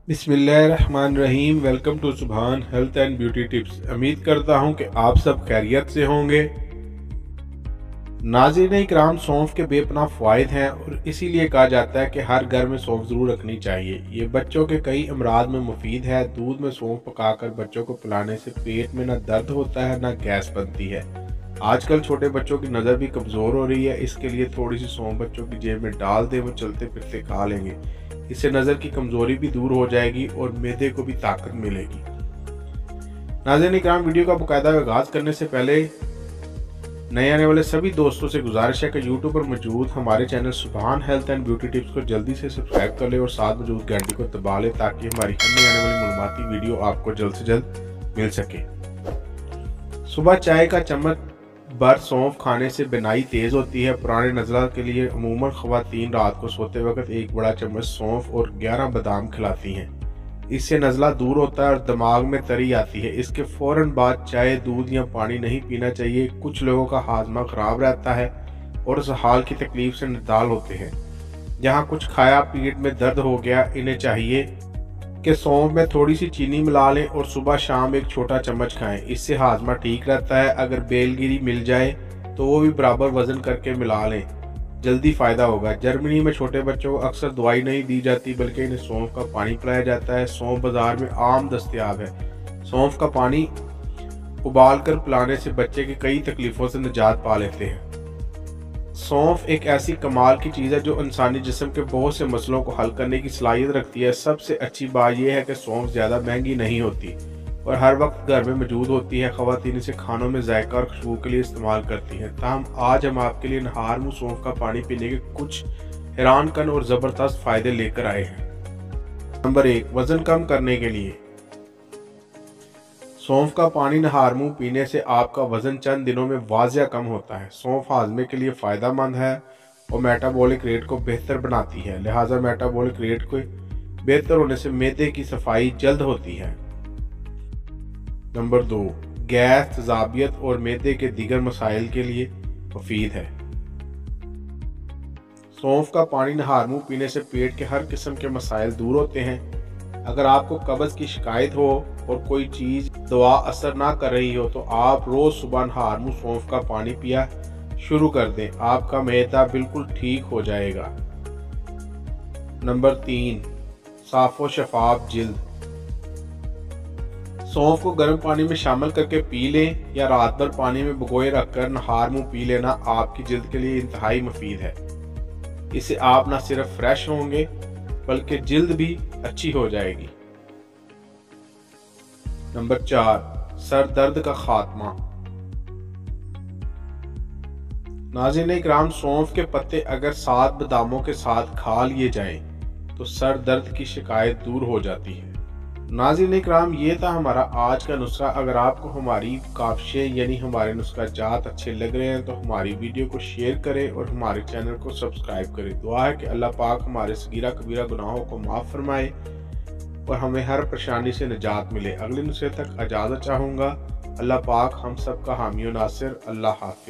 बिस्मिल्लाहिर्रहमानिर्रहीम। Welcome to सुभान health and beauty tips. उम्मीद करता हूं कि आप सब खैरियत से होंगे। नाज़रीन इकराम, सौंफ के बेपनाह फ़वाइद हैं और इसीलिए कहा जाता है कि हर घर में सौंफ ज़रूर रखनी चाहिए। ये बच्चों के कई अमराज में मुफीद है। दूध में सौंफ पकाकर बच्चों को पिलाने से पेट में ना दर्द होता है ना गैस बनती है। आजकल छोटे बच्चों की नज़र भी कमज़ोर हो रही है, इसके लिए थोड़ी सी सौंफ बच्चों की जेब में डाल दें, वो चलते फिरते खा लेंगे। इससे नज़र की कमज़ोरी भी दूर हो जाएगी और मैदे को भी ताकत मिलेगी। नाज़रीन इकराम, वीडियो का बाकायदा आगाज़ करने से पहले नए आने वाले सभी दोस्तों से गुजारिश है कि यूट्यूब पर मौजूद हमारे चैनल सुभान हेल्थ एंड ब्यूटी टिप्स को जल्दी से सब्सक्राइब कर ले और साथ मौजूद घंटी को दबा ले ताकि हमारी हर आने वाली मालूमाती वीडियो आपको जल्द से जल्द मिल सके। सुबह चाय का चम्मच भर सौंफ खाने से बिनाई तेज होती है। पुराने नज़ला के लिए अमूमन ख़वातीन रात को सोते वक्त एक बड़ा चम्मच सौंफ और 11 बादाम खिलाती हैं। इससे नज़ला दूर होता है और दिमाग में तरी आती है। इसके फ़ौरन बाद चाय, दूध या पानी नहीं पीना चाहिए। कुछ लोगों का हाजमा ख़राब रहता है और उस हाल की तकलीफ से निदाल होते हैं। जहाँ कुछ खाया पेट में दर्द हो गया, इन्हें चाहिए कि सौंफ में थोड़ी सी चीनी मिला लें और सुबह शाम एक छोटा चम्मच खाएं। इससे हाजमा ठीक रहता है। अगर बेलगिरी मिल जाए तो वो भी बराबर वजन करके मिला लें, जल्दी फ़ायदा होगा। जर्मनी में छोटे बच्चों को अक्सर दवाई नहीं दी जाती बल्कि इन्हें सौंफ का पानी पिलाया जाता है। सौंफ बाज़ार में आम दस्तयाब है। सौंफ का पानी उबाल कर पिलाने से बच्चे की कई तकलीफ़ों से निजात पा लेते हैं। सौंफ एक ऐसी कमाल की चीज़ है जो इंसानी जिस्म के बहुत से मसलों को हल करने की सलाहियत रखती है। सबसे अच्छी बात यह है कि सौंफ ज़्यादा महंगी नहीं होती और हर वक्त घर में मौजूद होती है। ख़वातीन इसे खानों में जायका और खुशबू के लिए इस्तेमाल करती हैं। ताहम आज हम आपके लिए नहार मुँह सौंफ का पानी पीने के कुछ हैरान कन और ज़बरदस्त फ़ायदे लेकर आए हैं। नंबर 1, वज़न कम करने के लिए सौंफ का पानी नहार मुँह पीने से आपका वज़न चंद दिनों में वाज़िया कम होता है। सौंफ हाजमे के लिए फ़ायदा मंद है और मेटाबॉलिक रेट को बेहतर बनाती है। लिहाजा मेटाबॉलिक रेट को बेहतर होने से मैदे की सफाई जल्द होती है। नंबर 2, गैस, तेज़ाबियत और मैदे के दीगर मसाइल के लिए मुफीद है। सौंफ का पानी नहार मुँह पीने से पेट के हर किस्म के मसाइल दूर होते हैं। अगर आपको कब्ज़ की शिकायत हो और कोई चीज़ दवा असर ना कर रही हो तो आप रोज़ सुबह नहार मुँह सौंफ का पानी पिया शुरू कर दें, आपका मैदा बिल्कुल ठीक हो जाएगा। नंबर 3, साफ़ व शफाफ जिल्द। सौंफ को गर्म पानी में शामिल करके पी लें या रात भर पानी में भिगोए रखकर नहार मुँह पी लेना आपकी जिल्द के लिए इंतहाई मुफीद है। इससे आप न सिर्फ फ्रेश होंगे बल्कि जिल्द भी अच्छी हो जाएगी। नंबर 4, सर दर्द का खात्मा। नाज़रीन इकराम, सौंफ के पत्ते अगर 7 बादामों के साथ खा लिए जाएं तो सर दर्द की शिकायत दूर हो जाती है। नाज़रीन इकराम, ये था हमारा आज का नुस्खा। अगर आपको हमारी काविशें यानी हमारे नुस्खा जात अच्छे लग रहे हैं तो हमारी वीडियो को शेयर करें और हमारे चैनल को सब्सक्राइब करें। दुआ है कि अल्लाह पाक हमारे सगीरा कबीरा गुनाहों को माफ़ फरमाए और हमें हर परेशानी से निजात मिले। अगले नुस्खे तक इजाज़त चाहूँगा। अल्लाह पाक हम सब का हामी और नासिर। अल्लाह हाफ़िज़।